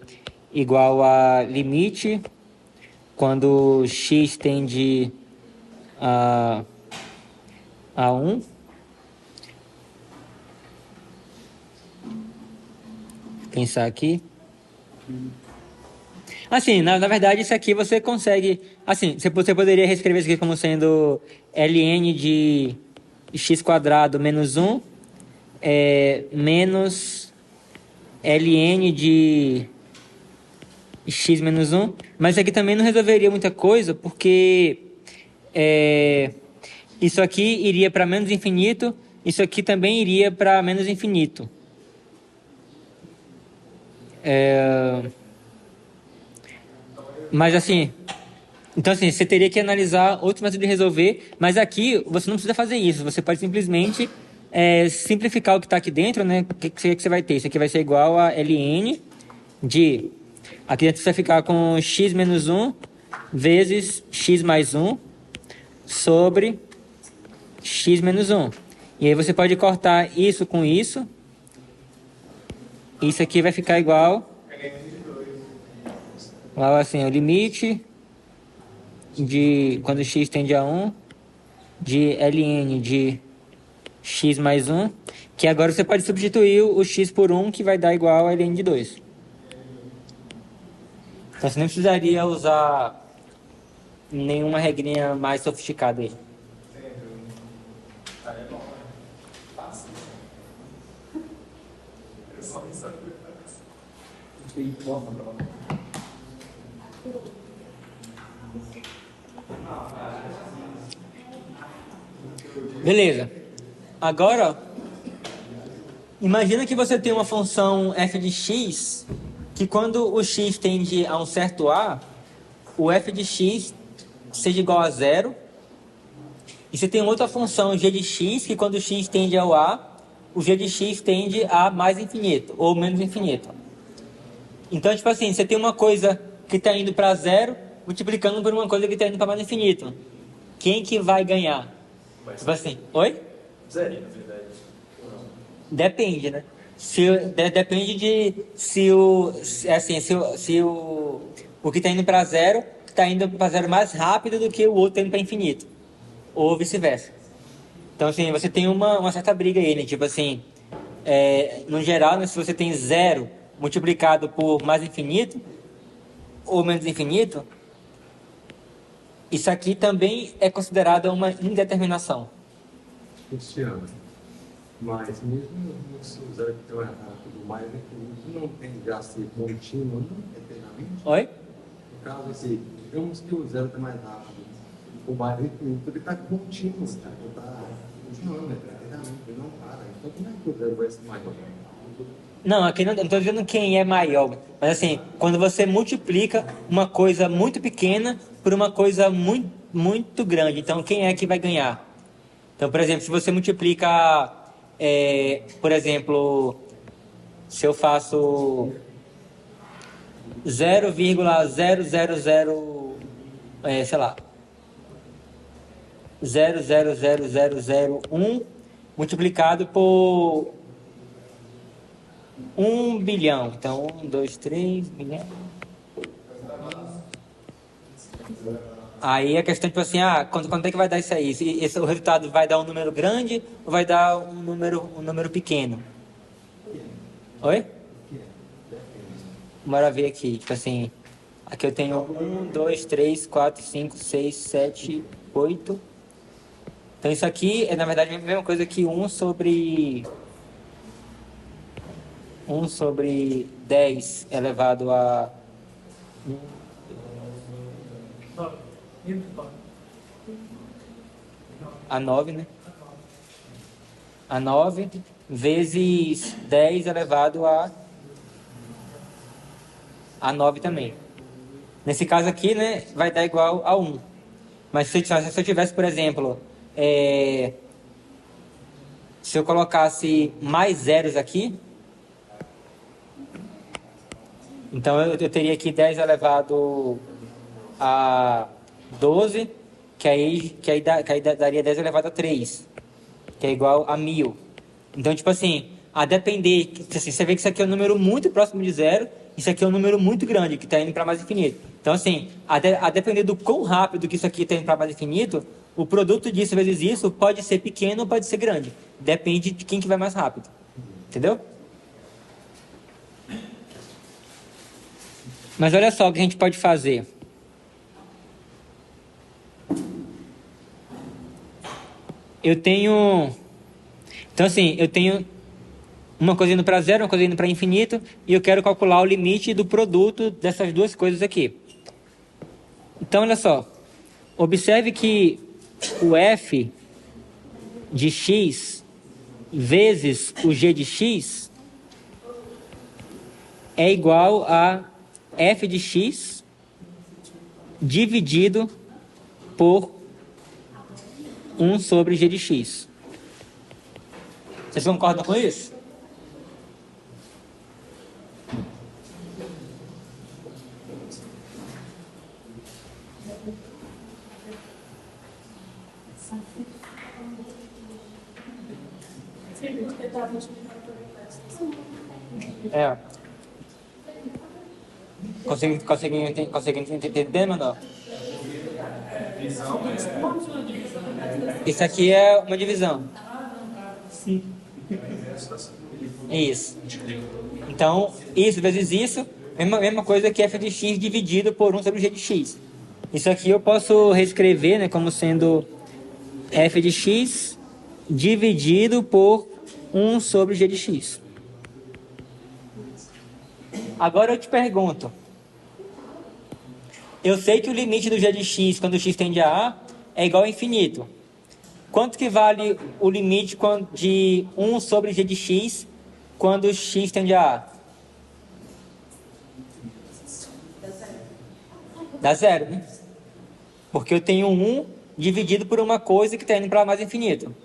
igual a limite quando x tende a 1. Pensar aqui. Assim, na verdade, isso aqui você consegue... Assim, você poderia reescrever isso aqui como sendo ln de x² menos 1 menos ln de x menos 1. Mas isso aqui também não resolveria muita coisa, porque isso aqui iria para menos infinito, isso aqui também iria para menos infinito. Mas assim, então assim, você teria que analisar outros métodos de resolver, mas aqui você não precisa fazer isso, você pode simplesmente simplificar o que está aqui dentro, né? O que você vai ter? Isso aqui vai ser igual a ln de... Aqui dentro você vai ficar com x menos 1 vezes x mais 1 sobre x menos 1. E aí você pode cortar isso com isso. Isso aqui vai ficar igual assim, o limite de quando x tende a 1 de ln de x mais 1, que agora você pode substituir o x por 1, que vai dar igual a ln de 2. Então você nem precisaria usar nenhuma regrinha mais sofisticada aí. Beleza. Agora, imagina que você tem uma função f de x, que quando o x tende a um certo a, o f de x seja igual a 0. E você tem outra função g de x, que quando o x tende ao a, o g de x tende a mais infinito, ou menos infinito. Então, tipo assim, você tem uma coisa que está indo para 0, multiplicando por uma coisa que está indo para mais infinito. Quem que vai ganhar? Tipo assim, oi? Zero, na verdade. Depende, né? Depende de se o que está indo para 0 está indo para 0 mais rápido do que o outro está indo para infinito. Ou vice-versa. Então, assim, você tem uma certa briga aí, né? Tipo assim, no geral, né, se você tem 0 multiplicado por mais infinito ou menos infinito, isso aqui também é considerado uma indeterminação. Cristiano, mas mesmo se o zero que tem mais rápido, mais infinito, não tem já ser contínuo, não, eternamente? Oi? No caso, esse, digamos que o zero está mais rápido, o mais infinito ele está contínuo, está continuando eternamente, ele não para. Então, como é que o zero vai ser maior? Não, aqui não estou dizendo quem é maior, mas assim, quando você multiplica uma coisa muito pequena por uma coisa muito, muito grande, então quem é que vai ganhar? Então, por exemplo, se você multiplica, por exemplo, se eu faço 0,000, sei lá, 0,00001 multiplicado por 1 bilhão. Então, 1, 2, 3 bilhão. Aí a questão, tipo assim, quanto é que vai dar isso aí? O resultado vai dar um número grande ou vai dar um número pequeno? Oi? Bora ver aqui, tipo assim, aqui eu tenho 1, 2, 3, 4, 5, 6, 7, 8. Então isso aqui é na verdade a mesma coisa que 1 sobre 10 elevado a 9, né? A 9 vezes 10 elevado a 9 também. Nesse caso aqui, né, vai dar igual a 1. Mas se eu tivesse, por exemplo, se eu colocasse mais zeros aqui, então eu teria aqui 10 elevado a 12, que aí daria 10 elevado a 3, que é igual a 1000. Então, tipo assim, a depender, assim, você vê que isso aqui é um número muito próximo de zero, isso aqui é um número muito grande, que está indo para mais infinito. Então, assim, a depender do quão rápido que isso aqui está indo para mais infinito, o produto disso vezes isso pode ser pequeno ou pode ser grande. Depende de quem que vai mais rápido. Entendeu? Mas olha só o que a gente pode fazer. Eu tenho... Então, assim, eu tenho uma coisa indo para zero, uma coisa indo para infinito, e eu quero calcular o limite do produto dessas duas coisas aqui. Então, olha só. Observe que o f de x vezes o g de x é igual a f de x dividido por 1 sobre g de x. Vocês concordam com isso? Conseguem entender, Manuel? Isso aqui é uma divisão. Sim. Isso. Então, isso vezes isso, mesma coisa que f de x dividido por 1 sobre g de x. Isso aqui eu posso reescrever, né, como sendo f de x dividido por 1 sobre g de x. Agora eu te pergunto. Eu sei que o limite do g de x, quando x tende a A, é igual a infinito. Quanto que vale o limite de 1 sobre g de x quando x tende a A? Dá zero, né? Porque eu tenho 1 dividido por uma coisa que está indo para mais infinito.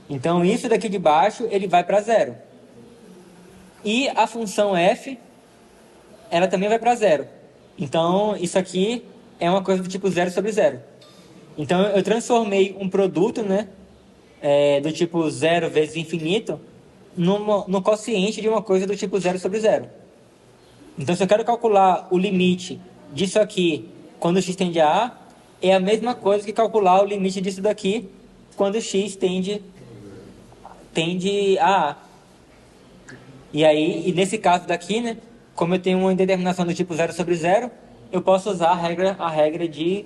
Então, isso daqui de baixo, ele vai para zero. E a função f, ela também vai para zero. Então, isso aqui é uma coisa do tipo 0 sobre 0. Então, eu transformei um produto, né, do tipo 0 vezes infinito no quociente de uma coisa do tipo 0 sobre 0. Então, se eu quero calcular o limite disso aqui quando x tende a A, é a mesma coisa que calcular o limite disso daqui quando x tende a A. E nesse caso daqui, né, como eu tenho uma indeterminação do tipo 0 sobre 0, eu posso usar a regra de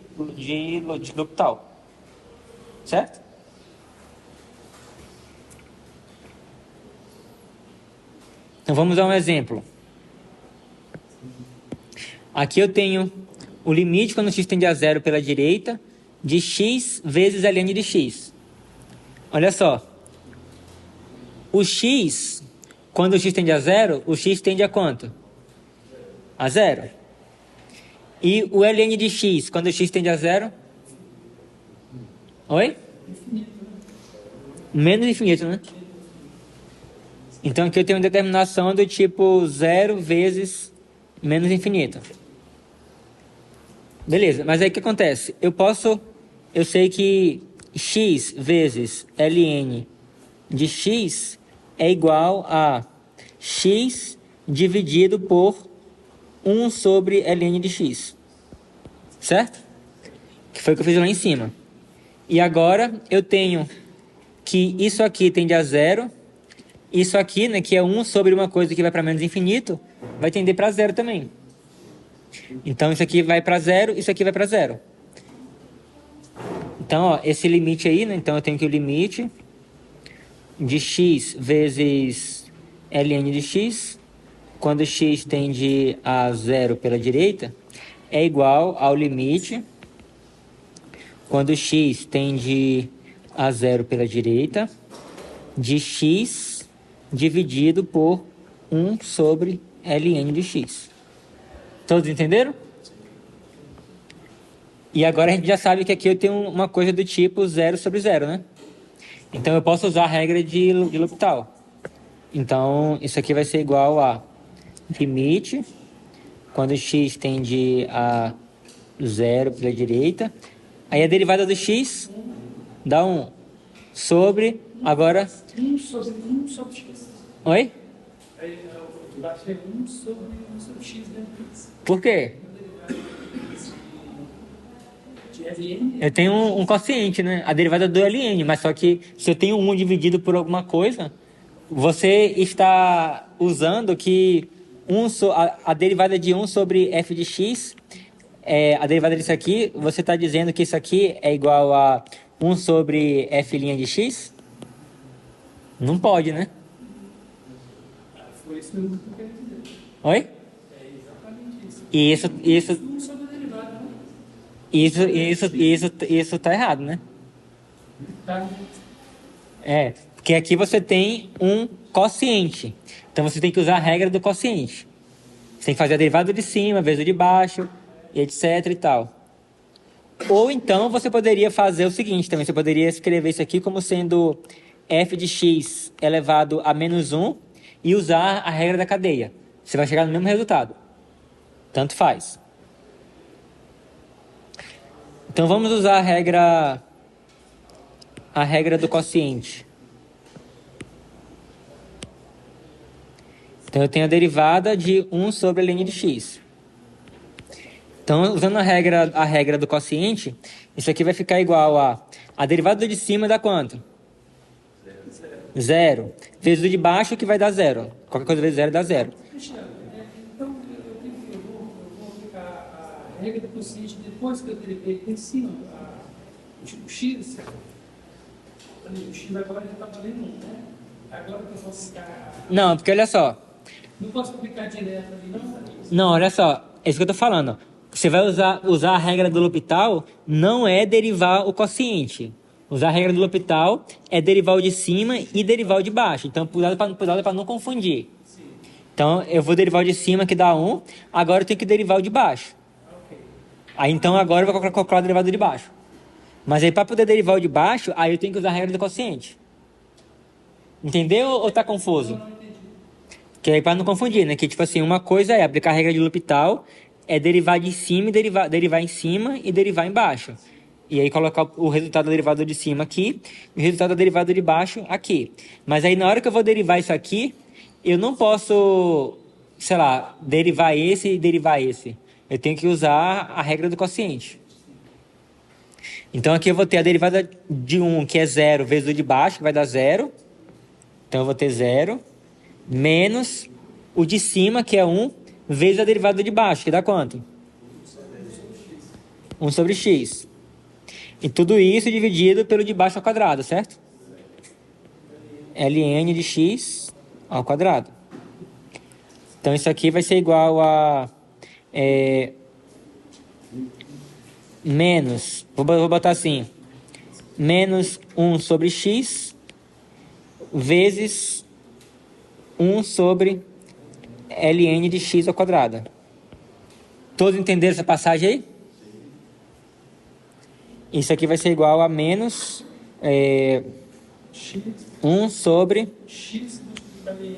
L'Hopital. Certo? Então vamos dar um exemplo. Aqui eu tenho o limite quando x tende a zero pela direita de x vezes ln de x. Olha só. O x, quando o x tende a zero, o x tende a quanto? A zero. E o ln de x, quando o x tende a zero? Oi? Menos infinito, né? Então aqui eu tenho uma determinação do tipo 0 vezes menos infinito. Beleza, mas aí o que acontece? Eu sei que x vezes ln de x é igual a x dividido por 1 sobre ln de x. Certo? Que foi o que eu fiz lá em cima. E agora eu tenho que isso aqui tende a zero. Isso aqui, né, que é 1 sobre uma coisa que vai para menos infinito, vai tender para zero também. Então isso aqui vai para zero, isso aqui vai para zero. Então, ó, esse limite aí, né, então eu tenho que o limite de x vezes ln de x, quando x tende a zero pela direita, é igual ao limite quando x tende a zero pela direita de x dividido por 1 sobre ln de x. Todos entenderam? E agora a gente já sabe que aqui eu tenho uma coisa do tipo 0 sobre 0, né? Então eu posso usar a regra de L'Hopital. Então isso aqui vai ser igual a limite quando x tende a 0 pela direita. Aí a derivada do x dá 1 sobre, agora... 1 sobre x. Oi? Aí embaixo é 1 sobre x, né? Por quê? De ln. Eu tenho um quociente, né? A derivada do ln, mas só que se eu tenho 1 dividido por alguma coisa, você está usando que a derivada de 1 sobre f de x, a derivada disso aqui, você está dizendo que isso aqui é igual a 1 sobre f' de x? Não pode, né? Foi isso mesmo que eu queria dizer. Oi? É exatamente isso. E isso 1 sobre a derivada, né? Isso tá errado, né? Tá? Porque aqui você tem um quociente. Então você tem que usar a regra do quociente. Você tem que fazer a derivada de cima, vezes o de baixo, e etc e tal. Ou então você poderia fazer o seguinte também. Você poderia escrever isso aqui como sendo f de x elevado a menos 1 e usar a regra da cadeia. Você vai chegar no mesmo resultado. Tanto faz. Então vamos usar a regra do quociente. Então eu tenho a derivada de 1 sobre ln de x. Então, usando a regra do quociente, isso aqui vai ficar igual a derivada do de cima dá quanto? 0. Vezes o de baixo que vai dar 0. Qualquer coisa vezes 0 dá 0. Cristiano, então eu vou aplicar a regra do quociente depois que eu derivei em cima o x. O x agora já está valendo 1, né? Agora que eu posso ficar. Não, porque olha só. Não posso aplicar direto ali, não? Não, olha só. É isso que eu tô falando. Você vai usar a regra do L'Hopital, não é derivar o quociente. Usar a regra do L'Hopital é derivar o de cima e derivar o de baixo. Então, cuidado para não confundir. Então, eu vou derivar o de cima, que dá 1. Agora eu tenho que derivar o de baixo. Aí, então, agora eu vou calcular a derivada de baixo. Mas aí, para poder derivar o de baixo, aí eu tenho que usar a regra do quociente. Entendeu ou tá confuso? Que aí, para não confundir, né? Que, tipo assim, uma coisa é aplicar a regra de L'Hopital, é derivar de cima e derivar em cima e derivar embaixo. E aí colocar o resultado da derivada de cima aqui e o resultado da derivada de baixo aqui. Mas aí na hora que eu vou derivar isso aqui, eu não posso, sei lá, derivar esse e derivar esse. Eu tenho que usar a regra do quociente. Então aqui eu vou ter a derivada de 1, que é 0, vezes o de baixo, que vai dar 0. Então eu vou ter 0, menos o de cima, que é 1, vezes a derivada de baixo, que dá quanto? 1 sobre x. E tudo isso dividido pelo de baixo ao quadrado, certo? ln de x ao quadrado. Então isso aqui vai ser igual a menos, vou botar assim, menos 1 sobre x vezes 1 sobre ln de x ao quadrado. Todos entenderam essa passagem aí? Isso aqui vai ser igual a menos 1 sobre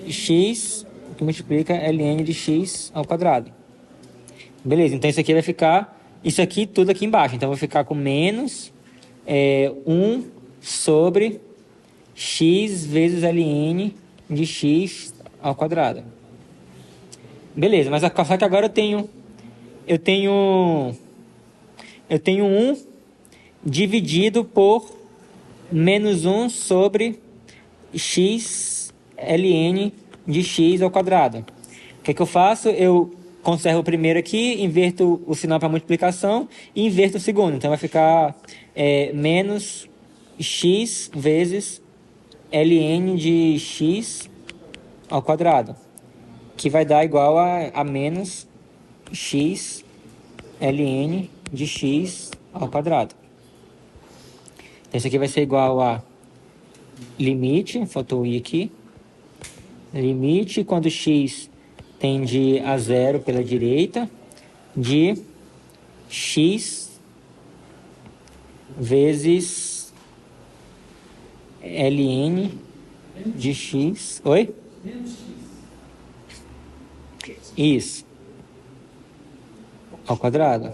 x que multiplica ln de x ao quadrado. Beleza, então isso aqui vai ficar, isso aqui tudo aqui embaixo. Então vai ficar com menos 1 sobre x vezes ln de x ao quadrado. Beleza, mas só que agora eu tenho 1 dividido por menos 1 sobre x ln de x ao quadrado. O que eu faço? Eu conservo o primeiro aqui, inverto o sinal para multiplicação e inverto o segundo. Então vai ficar menos x vezes ln de x ao quadrado, que vai dar igual a menos x ln de x ao quadrado. Esse aqui vai ser igual a limite, faltou o i aqui, limite quando x tende a zero pela direita, de x vezes ln de x. Oi? Isso. Ao quadrado.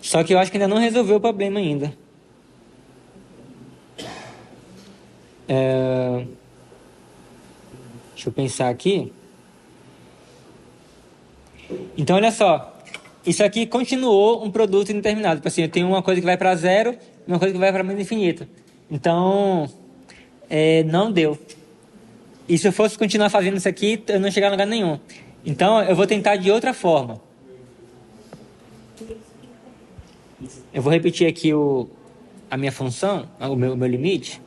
Só que eu acho que ainda não resolveu o problema ainda. Deixa eu pensar aqui. Então, olha só. Isso aqui continuou um produto indeterminado. Tipo assim, eu tenho uma coisa que vai para zero e uma coisa que vai para menos infinito. Então, não deu. E se eu fosse continuar fazendo isso aqui, eu não ia chegar a lugar nenhum. Então, eu vou tentar de outra forma. Eu vou repetir aqui a minha função, o meu limite.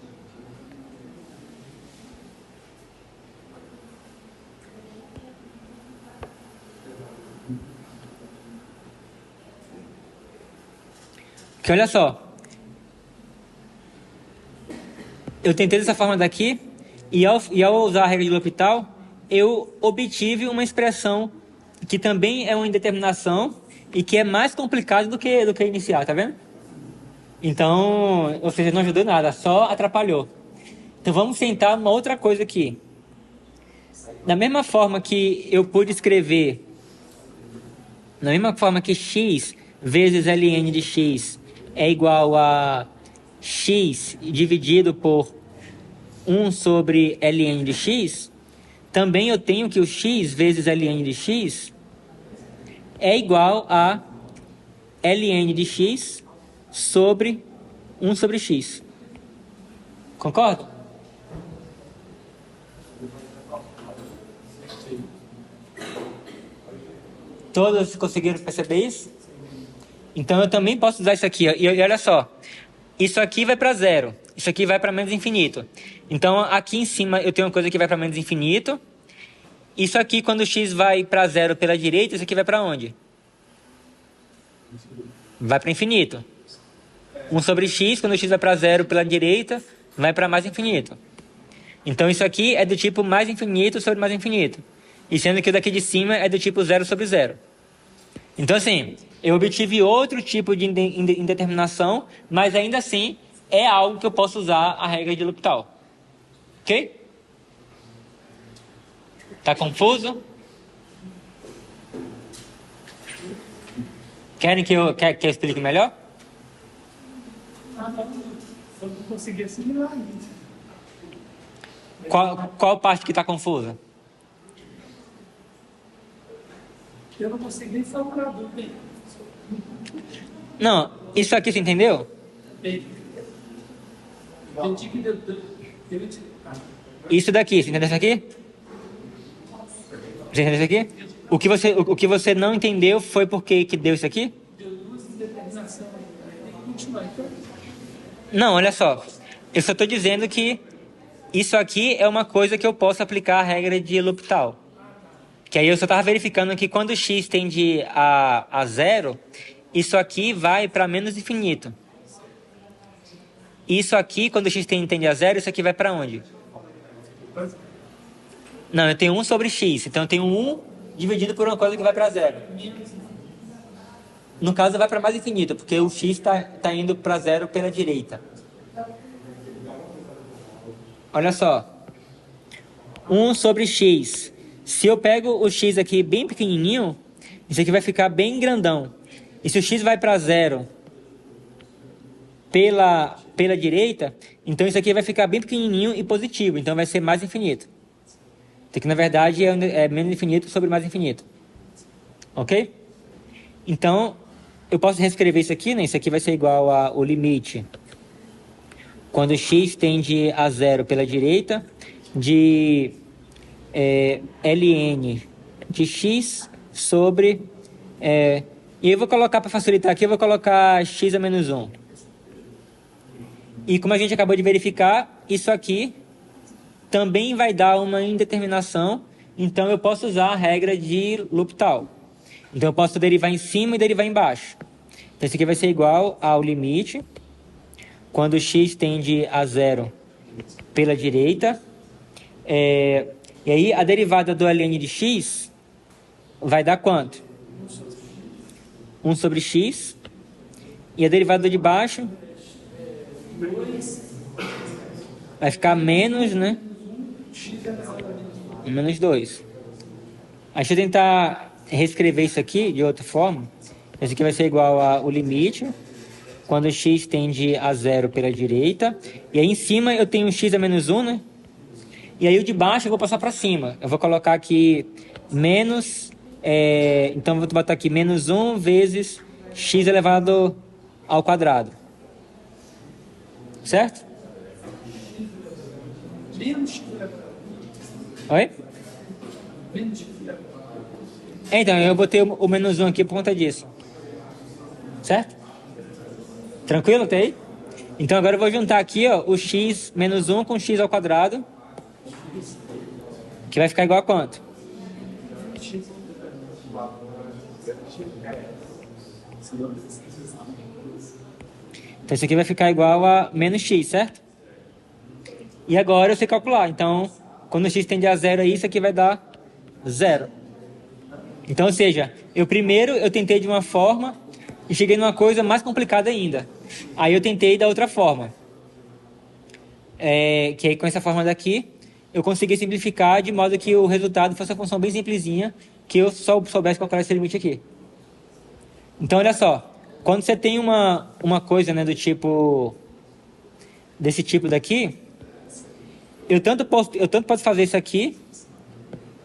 Que olha só, eu tentei dessa forma daqui e ao usar a regra de L'Hopital, eu obtive uma expressão que também é uma indeterminação e que é mais complicado do que inicial, tá vendo? Então, ou seja, não ajudou nada, só atrapalhou. Então vamos tentar uma outra coisa aqui. Da mesma forma que eu pude escrever, da mesma forma que x vezes ln de x é igual a x dividido por 1 sobre ln de x, também eu tenho que o x vezes ln de x é igual a ln de x sobre 1 sobre x. Concorda? Todos conseguiram perceber isso? Então eu também posso usar isso aqui. Ó. E olha só, isso aqui vai para zero, isso aqui vai para menos infinito. Então aqui em cima eu tenho uma coisa que vai para menos infinito. Isso aqui, quando o x vai para zero pela direita, isso aqui vai para onde? Vai para infinito. 1 sobre x, quando o x vai para zero pela direita, vai para mais infinito. Então isso aqui é do tipo mais infinito sobre mais infinito. E sendo que o daqui de cima é do tipo 0 sobre 0. Então assim, eu obtive outro tipo de indeterminação, mas ainda assim é algo que eu posso usar a regra de L'Hopital. Ok? Tá confuso? Querem que eu explique melhor? Eu não consegui assimilar ainda. Qual parte que está confusa? Eu não consegui formular bem. Não, isso aqui você entendeu? Entendi que deu. Isso daqui, você entendeu isso aqui? Você entendeu isso aqui? O que você não entendeu foi porque que deu isso aqui? Deu duas indeterminações. Tem que continuar. Então, Não, olha só. Eu só estou dizendo que isso aqui é uma coisa que eu posso aplicar a regra de L'Hopital. Que aí eu só estava verificando que quando x tende a zero, isso aqui vai para menos infinito. Isso aqui, quando x tende a zero, isso aqui vai para onde? Não, eu tenho 1 sobre x. Então eu tenho 1 dividido por uma coisa que vai para zero. No caso, vai para mais infinito, porque o x está indo para zero pela direita. Olha só. 1 sobre x. Se eu pego o x aqui bem pequenininho, isso aqui vai ficar bem grandão. E se o x vai para zero pela direita, então isso aqui vai ficar bem pequenininho e positivo. Então vai ser mais infinito. Isso aqui, na verdade, é menos infinito sobre mais infinito. Ok? Então, eu posso reescrever isso aqui, né? Isso aqui vai ser igual ao limite. Quando x tende a zero pela direita, de ln de x sobre... e eu vou colocar, para facilitar aqui, eu vou colocar x a menos 1. E como a gente acabou de verificar, isso aqui também vai dar uma indeterminação, então eu posso usar a regra de L'Hopital. Então eu posso derivar em cima e derivar embaixo. Então isso aqui vai ser igual ao limite, quando x tende a zero pela direita, e aí a derivada do ln de x vai dar quanto? 1 sobre x, e a derivada de baixo vai ficar menos, né? Menos 2. Aí deixa eu tentar reescrever isso aqui de outra forma. Esse aqui vai ser igual ao limite, quando x tende a zero pela direita. E aí em cima eu tenho x a menos 1, né? E aí o de baixo eu vou passar para cima. Eu vou colocar aqui menos... então eu vou botar aqui menos 1 vezes x elevado ao quadrado. Certo? Oi? Então, eu botei o menos 1 aqui por conta disso. Certo? Tranquilo até aí? Então agora eu vou juntar aqui, ó, o x menos 1 com x ao quadrado. Que vai ficar igual a quanto? Então isso aqui vai ficar igual a menos x, certo? E agora eu sei calcular. Então, quando o x tende a zero aí, isso aqui vai dar 0. Então, ou seja, primeiro eu tentei de uma forma e cheguei numa coisa mais complicada ainda. Aí eu tentei da outra forma. Que aí com essa forma daqui, eu consegui simplificar de modo que o resultado fosse uma função bem simplesinha, que eu só soubesse calcular esse limite aqui. Então, olha só. Quando você tem uma coisa, né, do tipo... desse tipo daqui... Eu tanto posso fazer isso aqui,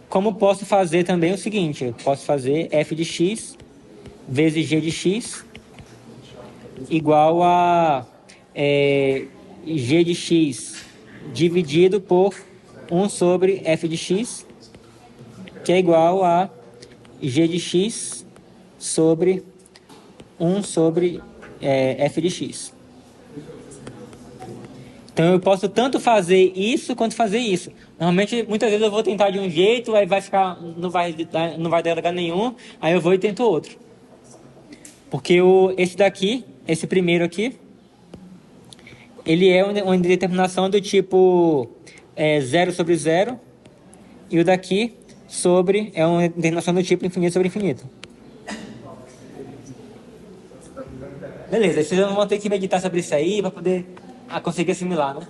como posso fazer também o seguinte. Eu posso fazer f de x vezes g de x igual a g de x dividido por 1 sobre f de x, que é igual a g de x sobre 1 sobre f de x. Então eu posso tanto fazer isso quanto fazer isso. Normalmente, muitas vezes eu vou tentar de um jeito, aí vai ficar, não vai dar lugar nenhum, aí eu vou e tento outro. Porque esse daqui, esse primeiro aqui, ele é uma determinação do tipo 0 sobre 0, e o daqui é uma determinação do tipo infinito sobre infinito. Beleza, vocês vão ter que meditar sobre isso aí para poder conseguir assimilar, né?